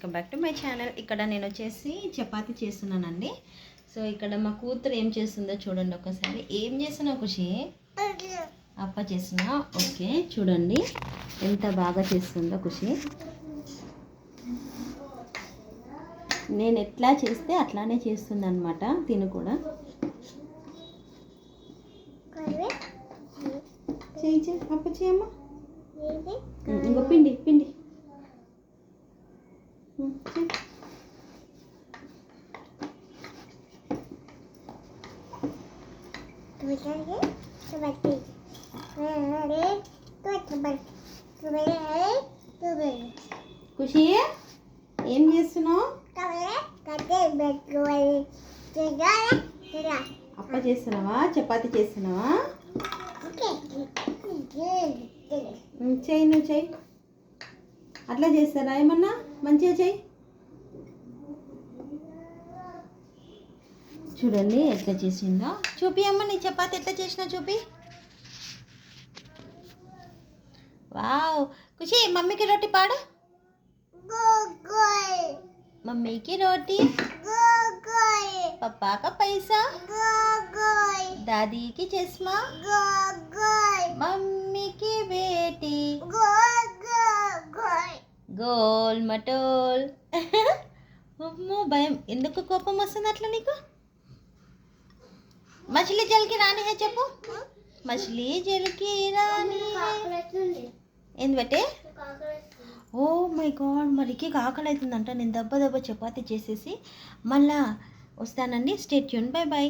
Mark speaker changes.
Speaker 1: Welcome back to my channel. ఇక్కడ నేను వచ్చేసి చపాతీ చేస్తున్నానండి. సో ఇక్కడ మా కూతురు ఏం చేస్తుందో చూడండి ఒకసారి. ఏం చేస్తున్నా ఖుషి? అప్ప చేస్తున్నా. ఓకే, చూడండి ఎంత బాగా చేస్తుందో ఖుషి. నేను ఎట్లా చేస్తే అట్లానే చేస్తుంది అనమాట తిను కూడా. చేయి అప్ప చేయమ్మా. ఇంకో పిండి పిండి ఖుషి ఏం చేస్తున్నావు? అప్ప చేస్తున్నావా? చపాతీ చేస్తున్నావా? చెయ్యి, నువ్వు చెయ్యి. అట్లా చేస్తారా ఏమన్నా? మంచిగా చెయ్యి. చూడండి ఎట్లా చేసిందో. చూపి అమ్మ, నీ చపాతి ఎట్లా చేసినా చూపి. వావ్ ఖుషి, మమ్మీకి రోటీ పాడు. మమ్మీకి రోటీ, पप्पा का पैसा, दादी की चश्मा, मम्मी की बेटी, गोल मटोल. అమ్మో భయం, ఎందుకు కోపం వస్తుంది అట్లా నీకు? మछली जल की रानी है చెప్పు. మछली जल की रानी ఏంది బట్టే? ఓ మై గాడ్, మరికి ఆకలి అవుతుందంట. నేను దెబ్బ చపాతీ చేసేసి మళ్ళా వస్తానండి. Stay tune. Bye bye.